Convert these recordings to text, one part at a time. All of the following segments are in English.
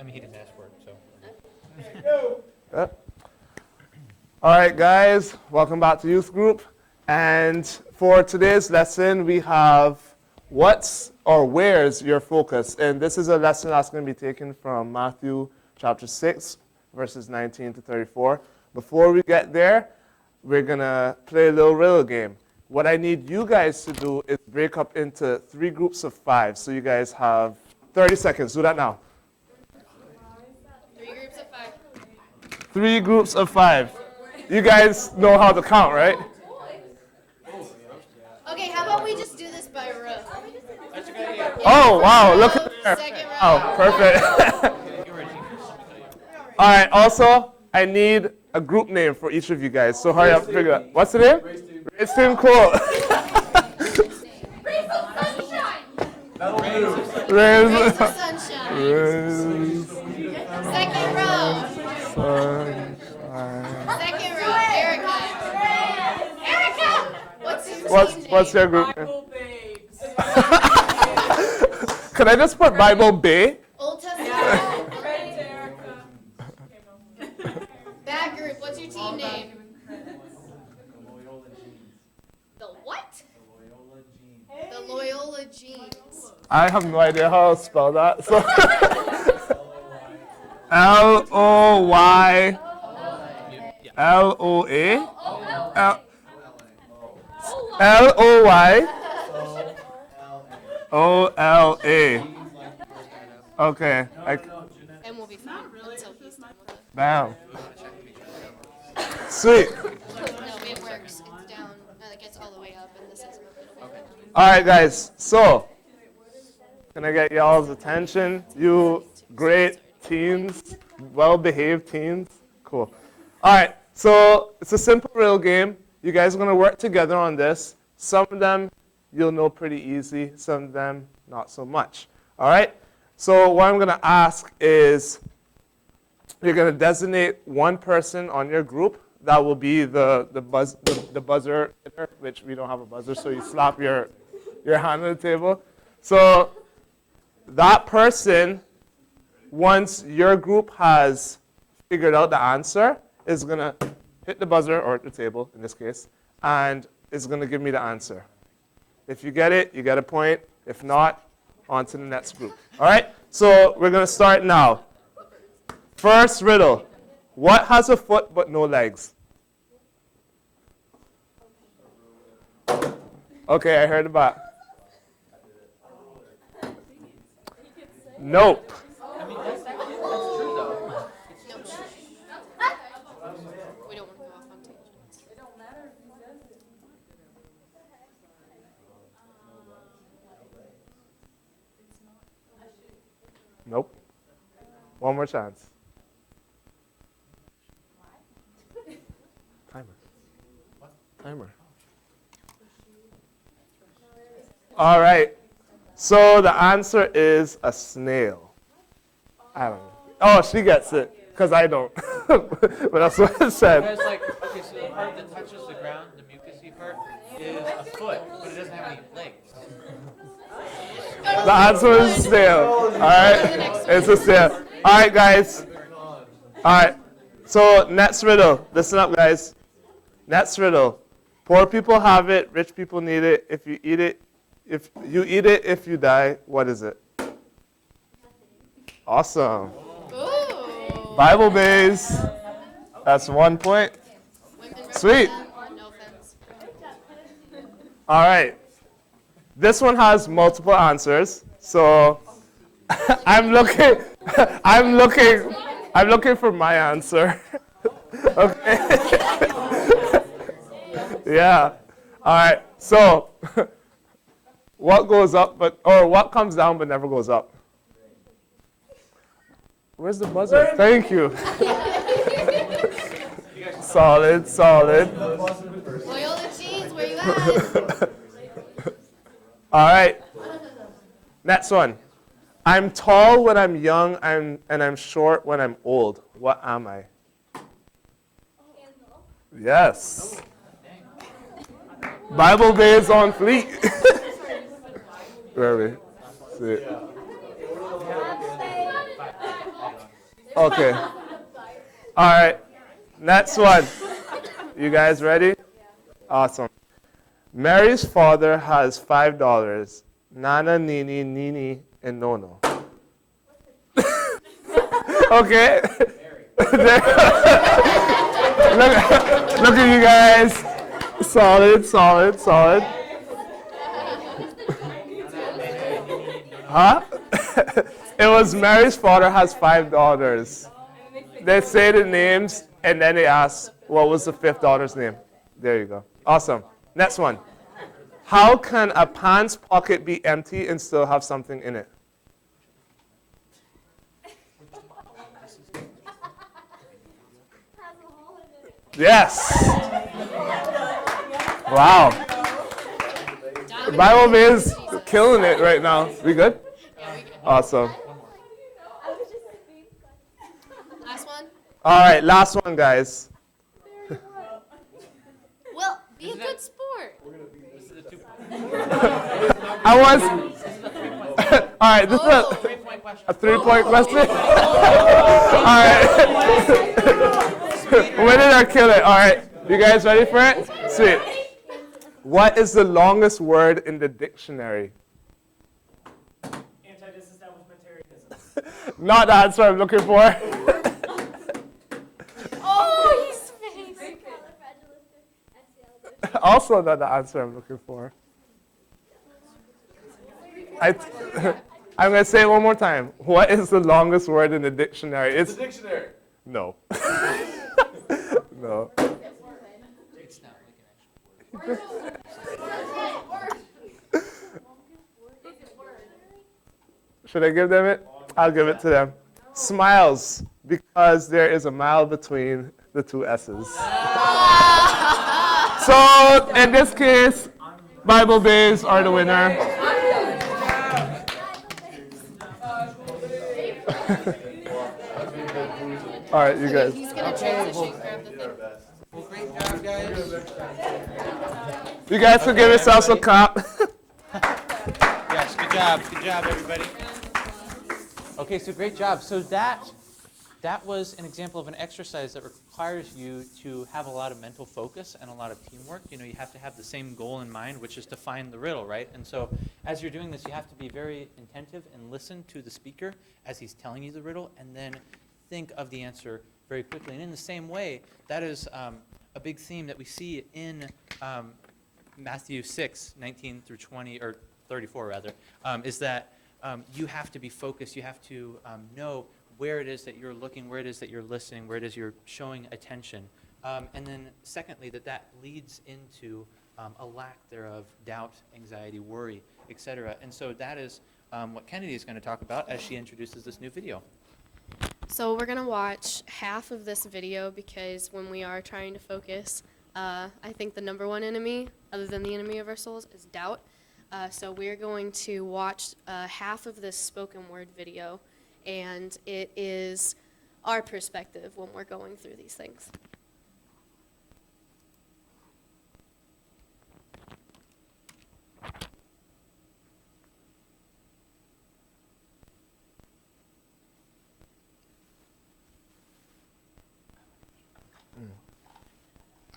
mean, he didn't ask for it, so. All right, guys, welcome back to Youth Group. And for today's lesson, we have what's or where's your focus? And this is a lesson that's going to be taken from Matthew chapter 6, verses 19 to 34. Before we get there, we're going to play a little riddle game. What I need you guys to do is break up into 3 groups of 5. So you guys have 30 seconds. Do that now. 3 groups of 5. 3 groups of 5. You guys know how to count, right? Okay, how about we just do this by row? Oh, wow, look at there. Second row. Oh, perfect. All right, also, I need a group name for each of you guys. So hurry up, figure out. What's the name? Race Team, cool. Raise of sunshine. Second row. Second row, Erica. Erica! What's your group name? Can I just put Bible Bay? Old Testament. Bad group, what's your team name? The what? The Loyola Jeans. I have no idea how to spell that. So L-O-Y L-O-A L-O-Y O-L-A. Okay. And we'll be fine until he's done with it. Bam. Sweet. No, it works. It's down. It gets all the way up, and this is All right, guys. So, can I get y'all's attention? You great teens, well-behaved teens. Cool. All right. So it's a simple riddle game. You guys are going to work together on this. Some of them you'll know pretty easy. Some of them not so much. All right. So what I'm going to ask is you're going to designate one person on your group that will be the buzzer hitter, which we don't have a buzzer, so you slap your hand on the table. So that person, once your group has figured out the answer, is going to hit the buzzer, or the table in this case, and is going to give me the answer. If you get it, you get a point. If not, on to the next group. All right? So we're going to start now. First riddle. What has a foot but no legs? Okay, I heard about. Nope. We don't want to go off on tangents. Nope. One more chance. Timer. All right. So the answer is a snail. I don't know. Oh, she gets it, because I don't. But that's what it said. It's like, okay, so the part that touches the ground, the mucusy part, is a foot, but it doesn't have any legs. The answer is snail. All right? It's a snail. All right, guys. All right. So next riddle. Listen up, guys. Next riddle. Poor people have it. Rich people need it. If you eat it, if you die, what is it? Awesome. Ooh. Bible base. That's 1 point. Sweet. No offense. All right. This one has multiple answers. So I'm looking for my answer. Okay. Yeah. All right. So what comes down but never goes up? Where's the buzzer? Thank you. Solid. Loyola Jeans, where you at? All right. Next one. I'm tall when I'm young and I'm short when I'm old. What am I? Yes. Bible days on fleet. Where are we? See it. Okay. All right. Next one. You guys ready? Awesome. Mary's father has $5. Nana, Nini, Nini, and Nono. Okay. Look at you guys. Solid, solid, solid. Huh? It was Mary's father has $5. They say the names, and then they ask, what was the fifth daughter's name? There you go. Awesome. Next one. How can a pants pocket be empty and still have something in it? Yes. Wow. Bible is killing it right now. We good? Awesome. Last one. All right, last one, guys. Well, be a good sport. I was. All right, this is Oh. a 3-point question. All right. When did I kill it? All right, you guys ready for it? Sweet. What is the longest word in the dictionary? Anti-disestablishmentarianism. Not the answer I'm looking for. Oh, he's face. Also not the answer I'm looking for. I'm going to say it one more time. What is the longest word in the dictionary? It's The dictionary. no. No. It's not like an actual word. Should I give them it? I'll give it to them. Smiles, because there is a mile between the two S's. So, in this case, Bible Bays are the winner. All right, you guys. He's gonna transition. Grab the thing. Well, great job, guys. You guys can give yourselves a clap. Yes, good job, everybody. Okay, so great job. So that was an example of an exercise that requires you to have a lot of mental focus and a lot of teamwork. You know, you have to have the same goal in mind, which is to find the riddle, right? And so as you're doing this, you have to be very attentive and listen to the speaker as he's telling you the riddle, and then think of the answer very quickly. And in the same way, that is a big theme that we see in Matthew 6:19 through 20, or 34 rather, is that you have to be focused. You have to know where it is that you're looking, where it is that you're listening, where it is you're showing attention. And then secondly, that leads into a lack thereof, doubt, anxiety, worry, etc. And so that is what Kennedy is going to talk about as she introduces this new video. So we're gonna watch half of this video because when we are trying to focus, I think the number one enemy, other than the enemy of our souls, is doubt. So we're going to watch half of this spoken word video, and it is our perspective when we're going through these things.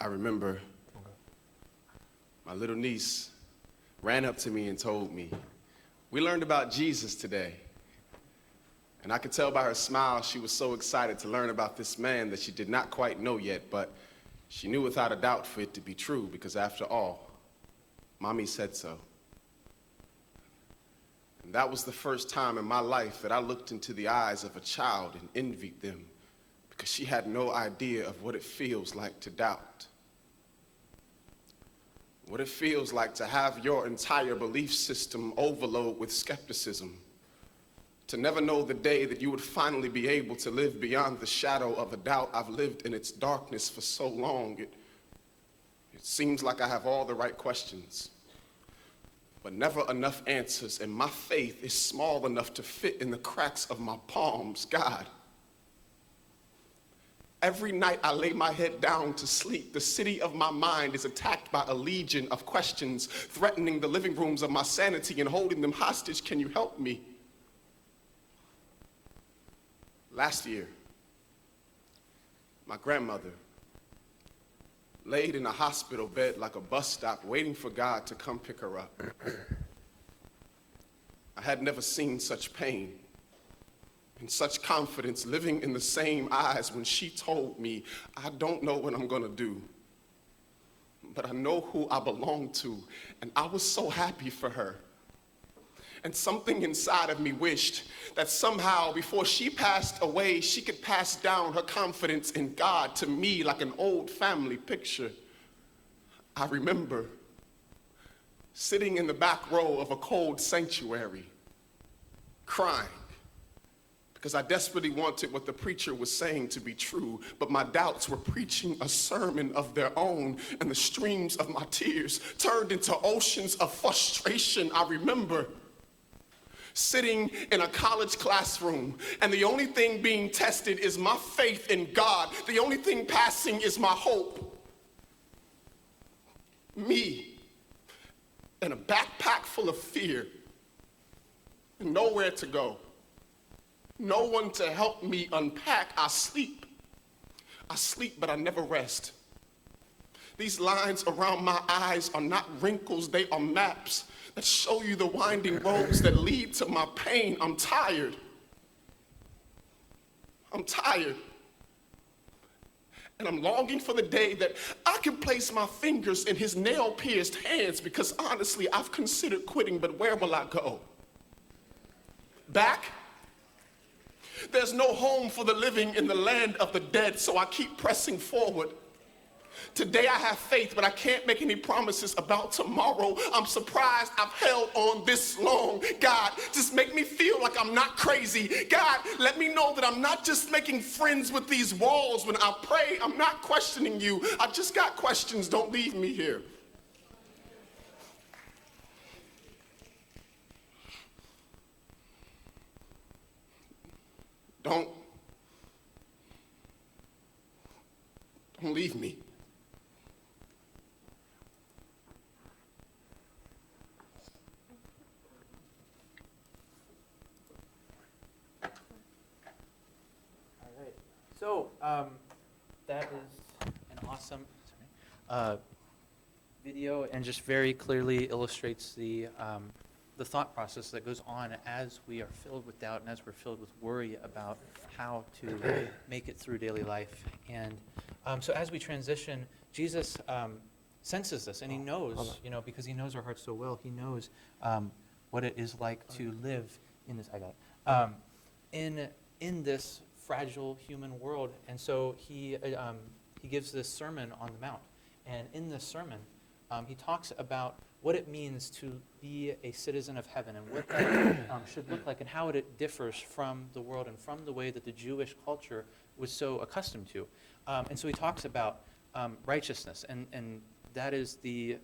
I remember my little niece ran up to me and told me, "We learned about Jesus today." And I could tell by her smile she was so excited to learn about this man that she did not quite know yet, but she knew without a doubt for it to be true, because after all, Mommy said so. And that was the first time in my life that I looked into the eyes of a child and envied them, because she had no idea of what it feels like to doubt. What it feels like to have your entire belief system overload with skepticism. To never know the day that you would finally be able to live beyond the shadow of a doubt. I've lived in its darkness for so long. It seems like I have all the right questions, but never enough answers, and my faith is small enough to fit in the cracks of my palms. God, every night I lay my head down to sleep, the city of my mind is attacked by a legion of questions, threatening the living rooms of my sanity and holding them hostage. Can you help me? Last year, my grandmother, laid in a hospital bed like a bus stop, waiting for God to come pick her up. I had never seen such pain and such confidence living in the same eyes when she told me, I don't know what I'm gonna do, but I know who I belong to, and I was so happy for her. And something inside of me wished that somehow before she passed away, she could pass down her confidence in God to me like an old family picture. I remember sitting in the back row of a cold sanctuary, crying, because I desperately wanted what the preacher was saying to be true, but my doubts were preaching a sermon of their own, and the streams of my tears turned into oceans of frustration. I remember sitting in a college classroom, and the only thing being tested is my faith in God. The only thing passing is my hope. Me, in a backpack full of fear, and nowhere to go. No one to help me unpack. I sleep, but I never rest. These lines around my eyes are not wrinkles, they are maps that show you the winding roads that lead to my pain. I'm tired. And I'm longing for the day that I can place my fingers in his nail-pierced hands, because honestly, I've considered quitting, but where will I go? Back? There's no home for the living in the land of the dead, so I keep pressing forward. Today I have faith, but I can't make any promises about tomorrow. I'm surprised I've held on this long. God, just make me feel like I'm not crazy. God, let me know that I'm not just making friends with these walls. When I pray, I'm not questioning you. I just got questions. Don't leave me here. Don't leave me. All right. So that is an awesome video, and just very clearly illustrates the thought process that goes on as we are filled with doubt and as we're filled with worry about how to make it through daily life. And so as we transition, Jesus senses this, and he knows, because he knows our hearts so well, he knows what it is like to live in this, in this fragile human world. And so he gives this sermon on the Mount. And in this sermon, he talks about what it means to be a citizen of heaven, and what that should look like, and how it differs from the world and from the way that the Jewish culture was so accustomed to. And so he talks about righteousness, and that is the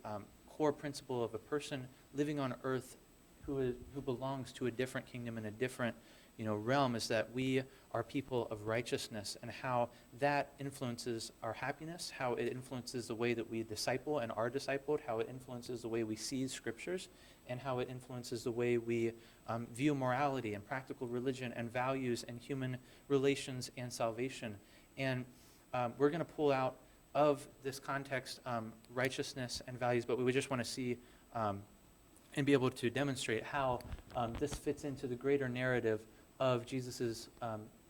core principle of a person living on earth who belongs to a different kingdom and a different realm, is that we are people of righteousness, and how that influences our happiness, how it influences the way that we disciple and are discipled, how it influences the way we see scriptures, and how it influences the way we view morality and practical religion and values and human relations and salvation. And we're going to pull out of this context righteousness and values, but we would just want to see and be able to demonstrate how this fits into the greater narrative of Jesus'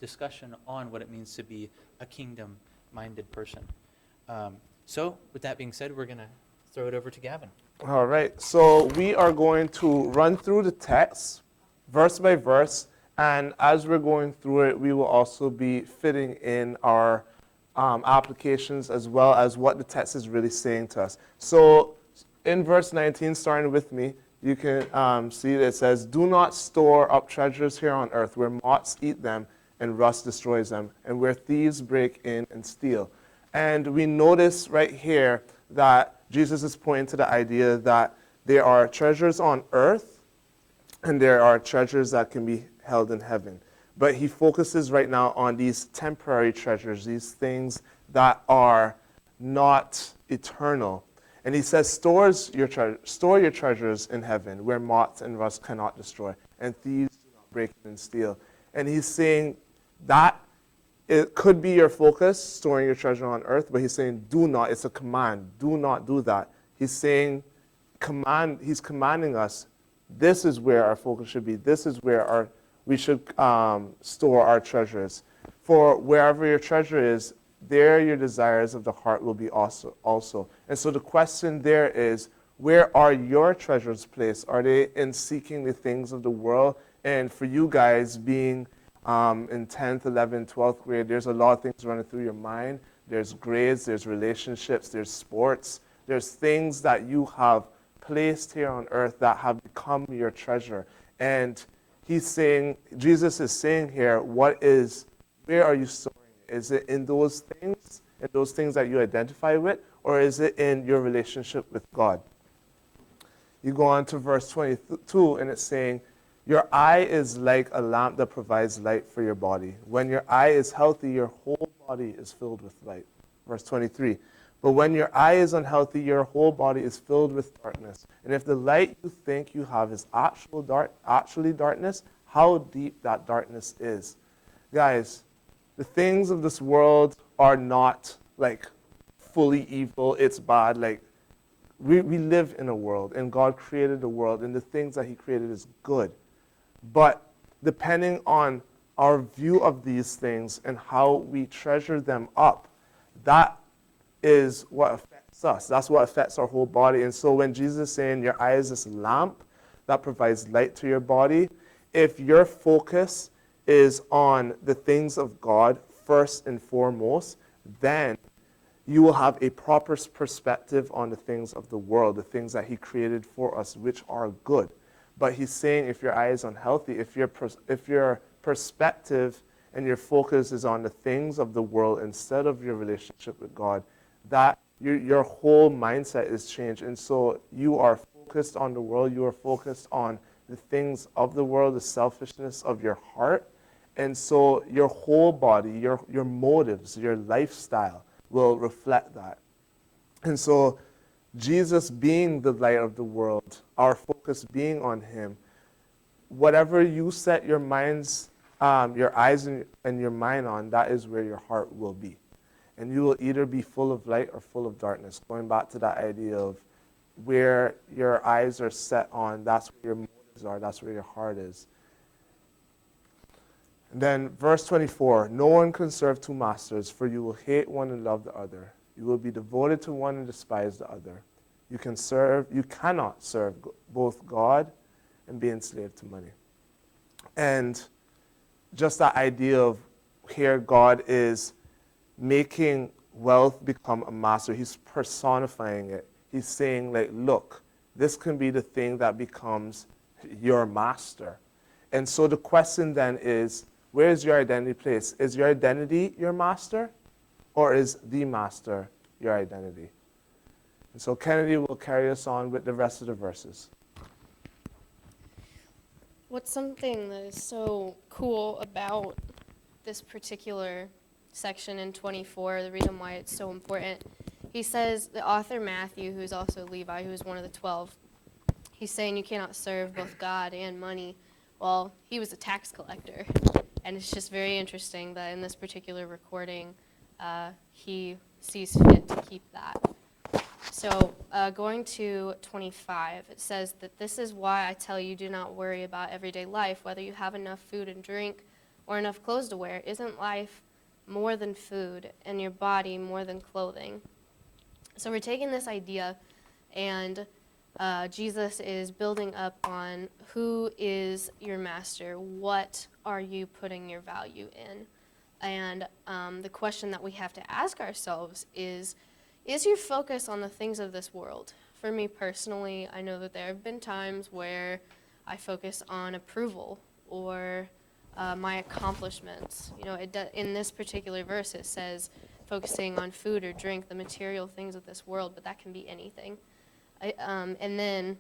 discussion on what it means to be a kingdom-minded person. So with that being said, we're going to throw it over to Gavin. All right, so we are going to run through the text verse by verse, and as we're going through it, we will also be fitting in our applications as well as what the text is really saying to us. So in verse 19, starting with me, you can see that it says, "Do not store up treasures here on earth, where moths eat them and rust destroys them, and where thieves break in and steal." And we notice right here that Jesus is pointing to the idea that there are treasures on earth and there are treasures that can be held in heaven. But he focuses right now on these temporary treasures, these things that are not eternal. And he says, store your treasures in heaven, where moths and rust cannot destroy, and thieves do not break in and steal. And he's saying that it could be your focus, storing your treasure on earth, but he's saying, do not. It's a command. Do not do that. He's saying, he's commanding us, this is where our focus should be. This is where we should store our treasures. For wherever your treasure is, there your desires of the heart will be also. And so the question there is, where are your treasures placed? Are they in seeking the things of the world? And for you guys being in 10th, 11th, 12th grade, there's a lot of things running through your mind. There's grades, there's relationships, there's sports. There's things that you have placed here on earth that have become your treasure. And he's saying, Jesus is saying here, where are you storing it? Is it in those things that you identify with, or is it in your relationship with God? You go on to verse 22, and it's saying, your eye is like a lamp that provides light for your body. When your eye is healthy, your whole body is filled with light. Verse 23, but when your eye is unhealthy, your whole body is filled with darkness. And if the light you think you have is actually darkness, how deep that darkness is. Guys, the things of this world are not like fully evil, it's bad. Like we live in a world, and God created a world, and the things that he created is good. But depending on our view of these things and how we treasure them up, that is what affects us. That's what affects our whole body. And so when Jesus is saying your eye is this lamp that provides light to your body, if your focus is on the things of God first and foremost, then you will have a proper perspective on the things of the world, the things that he created for us, which are good. But he's saying if your eye is unhealthy, if your perspective and your focus is on the things of the world instead of your relationship with God, that your whole mindset is changed. And so you are focused on the world, you are focused on the things of the world, the selfishness of your heart. And so your whole body, your motives, your lifestyle will reflect that. And so Jesus being the light of the world, our focus being on him, whatever you set your minds, your eyes and your mind on, that is where your heart will be. And you will either be full of light or full of darkness. Going back to that idea of where your eyes are set on, that's where your motives are, that's where your heart is. And then verse 24, no one can serve two masters, for you will hate one and love the other. You will be devoted to one and despise the other. You cannot serve both God and be enslaved to money. And just that idea of here God is making wealth become a master. He's personifying it. He's saying, like, look, this can be the thing that becomes your master. And so the question then is, where is your identity placed? Is your identity your master, or is the master your identity? And so Kennedy will carry us on with the rest of the verses. What's something that is so cool about this particular section in 24, the reason why it's so important, he says, the author Matthew, who's also Levi, who's one of the 12, he's saying you cannot serve both God and money. Well, he was a tax collector. And it's just very interesting that in this particular recording, he sees fit to keep that. So going to 25, it says that this is why I tell you, do not worry about everyday life, whether you have enough food and drink or enough clothes to wear. Isn't life more than food and your body more than clothing? So we're taking this idea, and Jesus is building up on who is your master, what are you putting your value in? And the question that we have to ask ourselves is your focus on the things of this world? For me personally, I know that there have been times where I focus on approval or my accomplishments. You know, in this particular verse it says focusing on food or drink, the material things of this world, but that can be anything. And then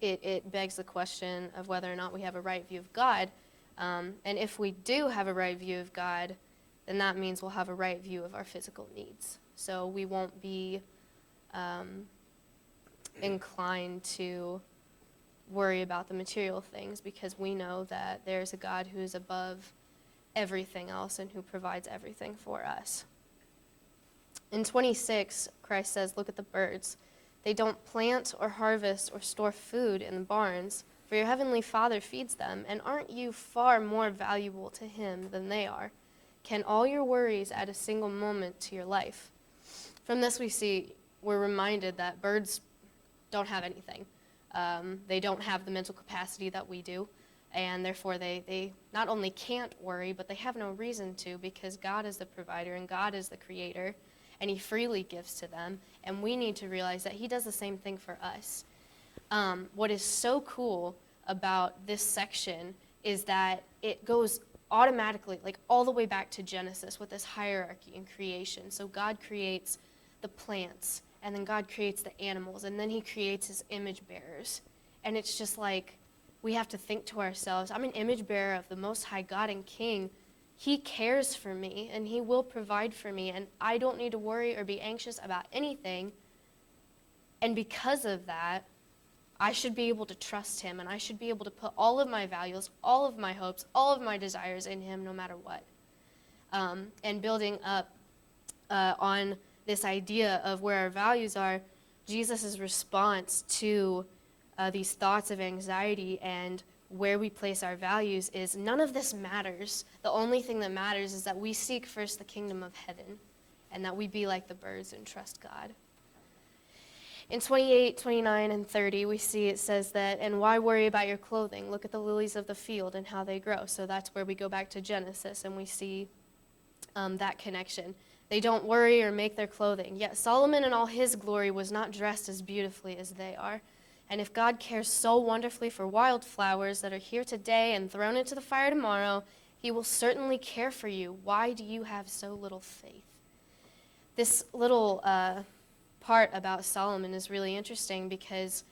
it begs the question of whether or not we have a right view of God. And if we do have a right view of God, then that means we'll have a right view of our physical needs. So we won't be inclined to worry about the material things, because we know that there's a God who's above everything else and who provides everything for us. In 26, Christ says, look at the birds. They don't plant or harvest or store food in the barns, for your heavenly Father feeds them, and aren't you far more valuable to him than they are? Can all your worries add a single moment to your life? From this we're reminded that birds don't have anything. They don't have the mental capacity that we do, and therefore they not only can't worry, but they have no reason to, because God is the provider and God is the creator, and he freely gives to them, and we need to realize that he does the same thing for us. What is so cool about this section is that it goes automatically, like all the way back to Genesis with this hierarchy in creation. So God creates the plants, and then God creates the animals, and then he creates his image bearers. And it's just like, we have to think to ourselves, I'm an image bearer of the Most High God and King. He cares for me, and he will provide for me, and I don't need to worry or be anxious about anything. And because of that, I should be able to trust him, and I should be able to put all of my values, all of my hopes, all of my desires in him no matter what. And building up on this idea of where our values are, Jesus' response to these thoughts of anxiety and where we place our values is, none of this matters. The only thing that matters is that we seek first the kingdom of heaven, and that we be like the birds and trust God. In 28, 29, and 30, we see it says that, and why worry about your clothing? Look at the lilies of the field and how they grow. So that's where we go back to Genesis, and we see that connection. They don't worry or make their clothing. Yet Solomon in all his glory was not dressed as beautifully as they are. And if God cares so wonderfully for wildflowers that are here today and thrown into the fire tomorrow, he will certainly care for you. Why do you have so little faith? This little part about Solomon is really interesting, because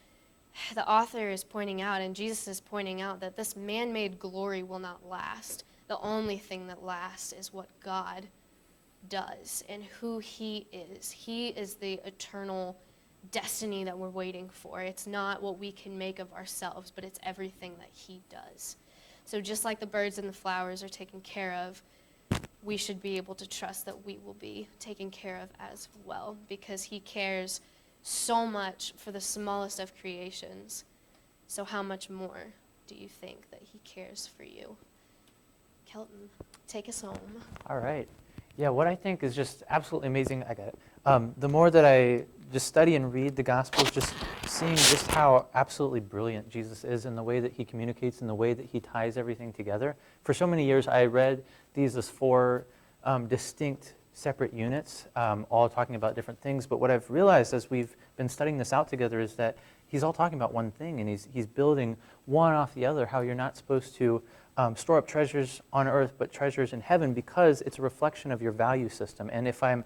the author is pointing out, and Jesus is pointing out, that this man-made glory will not last. The only thing that lasts is what God does and who he is. He is the eternal destiny that we're waiting for. It's not what we can make of ourselves, but it's everything that he does. So just like the birds and the flowers are taken care of, we should be able to trust that we will be taken care of as well, because he cares so much for the smallest of creations. So how much more do you think that he cares for you? Kelton, take us home. All right. Yeah, what I think is just absolutely amazing, I got it. The more that I just study and read the Gospels, just seeing just how absolutely brilliant Jesus is in the way that he communicates and the way that he ties everything together. For so many years, I read these as four distinct separate units, all talking about different things. But what I've realized as we've been studying this out together is that he's all talking about one thing, and he's building one off the other, how you're not supposed to store up treasures on earth, but treasures in heaven, because it's a reflection of your value system. And if I'm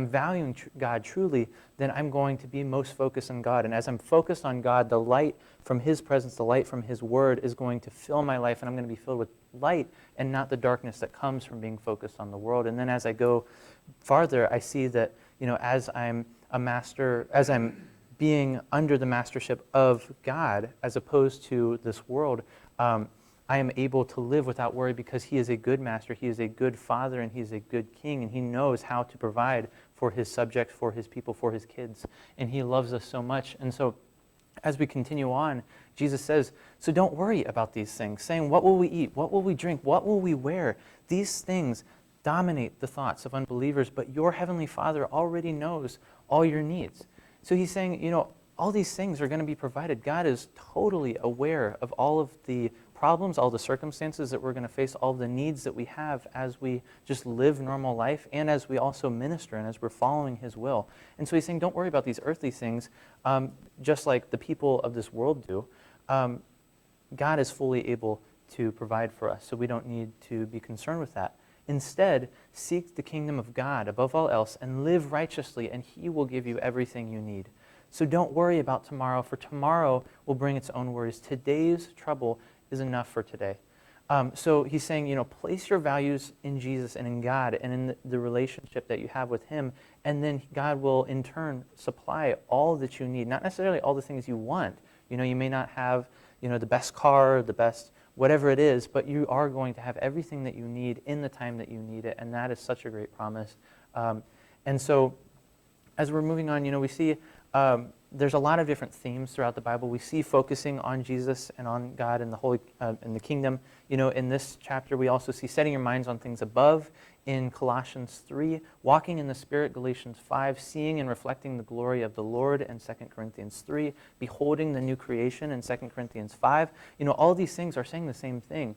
valuing God truly, then I'm going to be most focused on God. And as I'm focused on God, the light from his presence, the light from his word is going to fill my life, and I'm going to be filled with light and not the darkness that comes from being focused on the world. And then as I go farther, I see that, as I'm a master, as I'm being under the mastership of God, as opposed to this world, I am able to live without worry, because he is a good master, he is a good father, and he is a good king, and he knows how to provide for his subjects, for his people, for his kids. And he loves us so much. And so as we continue on, Jesus says, so don't worry about these things, saying, what will we eat? What will we drink? What will we wear? These things dominate the thoughts of unbelievers, but your heavenly Father already knows all your needs. So he's saying, all these things are going to be provided. God is totally aware of all of the problems, all the circumstances that we're going to face, all the needs that we have as we just live normal life, and as we also minister and as we're following his will. And so he's saying, don't worry about these earthly things, just like the people of this world do. God is fully able to provide for us, so we don't need to be concerned with that. Instead, seek the kingdom of God above all else and live righteously, and he will give you everything you need. So don't worry about tomorrow, for tomorrow will bring its own worries. Today's trouble is enough for today. So he's saying, place your values in Jesus and in God and in the relationship that you have with him, and then God will in turn supply all that you need, not necessarily all the things you want. You may not have, the best car, the best whatever it is, but you are going to have everything that you need in the time that you need it, and that is such a great promise. And so as we're moving on, we see there's a lot of different themes throughout the Bible. We see focusing on Jesus and on God and the Holy and the kingdom. In this chapter, we also see setting your minds on things above in Colossians 3, walking in the Spirit, Galatians 5, seeing and reflecting the glory of the Lord in 2 Corinthians 3, beholding the new creation in 2 Corinthians 5. All these things are saying the same thing.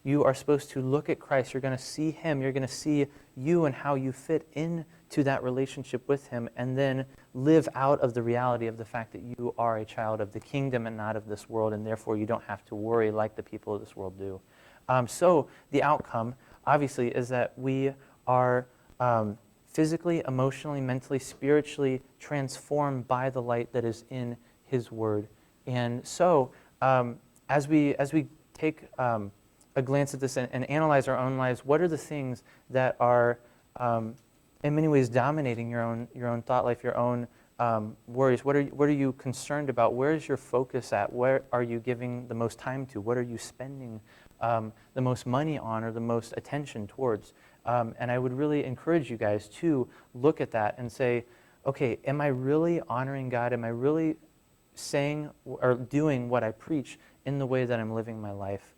You are supposed to look at Christ. You're going to see Him. You're going to see you and how you fit into that relationship with Him, and then live out of the reality of the fact that you are a child of the kingdom and not of this world, and therefore you don't have to worry like the people of this world do. So the outcome, obviously, is that we are physically, emotionally, mentally, spiritually transformed by the light that is in His Word. And so as we take a glance at this and analyze our own lives, what are the things that are in many ways dominating your own thought life, your own worries? What are you concerned about? Where is your focus at? Where are you giving the most time to? What are you spending the most money on or the most attention towards? And I would really encourage you guys to look at that and say, okay, am I really honoring God? Am I really saying or doing what I preach in the way that I'm living my life?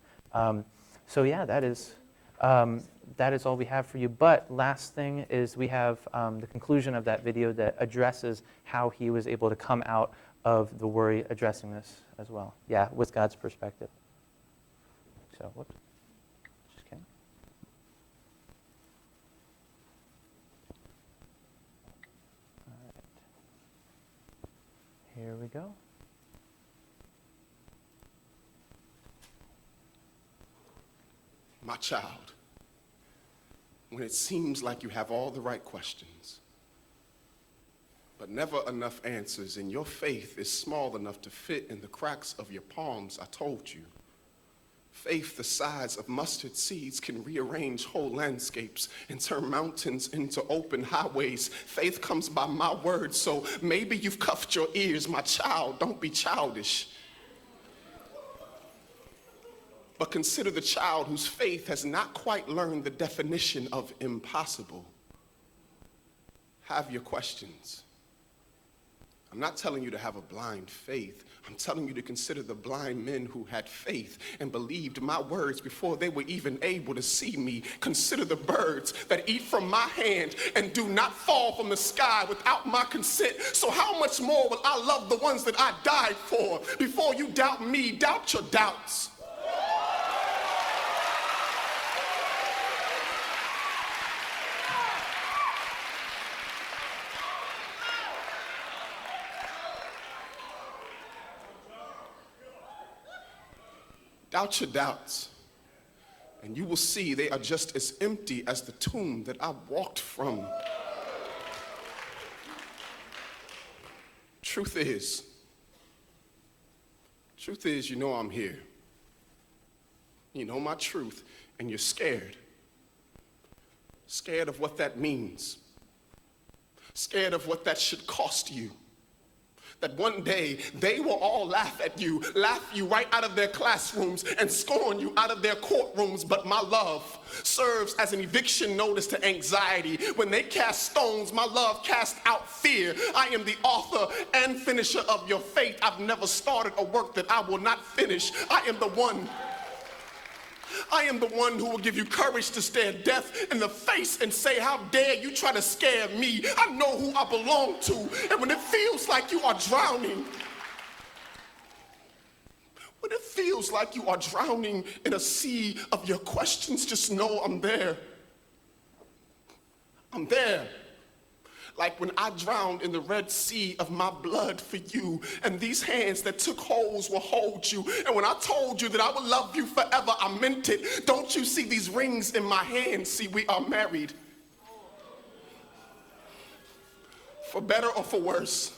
So yeah, that is all we have for you. But last thing is we have the conclusion of that video that addresses how he was able to come out of the worry, addressing this as well. Yeah, with God's perspective. So, whoops. Just kidding. All right. Here we go. My child, when it seems like you have all the right questions, but never enough answers, and your faith is small enough to fit in the cracks of your palms, I told you. Faith the size of mustard seeds can rearrange whole landscapes and turn mountains into open highways. Faith comes by my word, so maybe you've cuffed your ears. My child, don't be childish. But consider the child whose faith has not quite learned the definition of impossible. Have your questions. I'm not telling you to have a blind faith. I'm telling you to consider the blind men who had faith and believed my words before they were even able to see me. Consider the birds that eat from my hand and do not fall from the sky without my consent. So how much more will I love the ones that I died for? Before you doubt me, doubt your doubts. Doubt your doubts, and you will see they are just as empty as the tomb that I walked from. Truth is, you know I'm here. You know my truth, and you're scared. Scared of what that means. Scared of what that should cost you. That one day they will all laugh you right out of their classrooms and scorn you out of their courtrooms. But my love serves as an eviction notice to anxiety. When they cast stones, my love casts out fear. I am the author and finisher of your faith. I've never started a work that I will not finish. I am the one who will give you courage to stare death in the face and say, how dare you try to scare me? I know who I belong to. And when it feels like you are drowning, in a sea of your questions, just know I'm there. I'm there. Like when I drowned in the Red Sea of my blood for you, and these hands that took holes will hold you. And when I told you that I would love you forever, I meant it. Don't you see these rings in my hands? See, we are married. For better or for worse.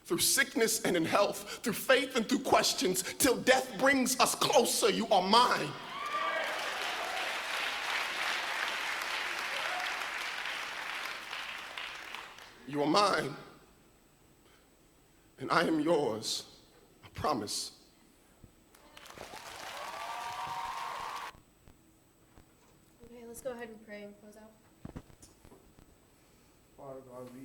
Through sickness and in health, through faith and through questions, till death brings us closer, you are mine. You are mine, and I am yours, I promise. let's go ahead and pray and close out. Father God, we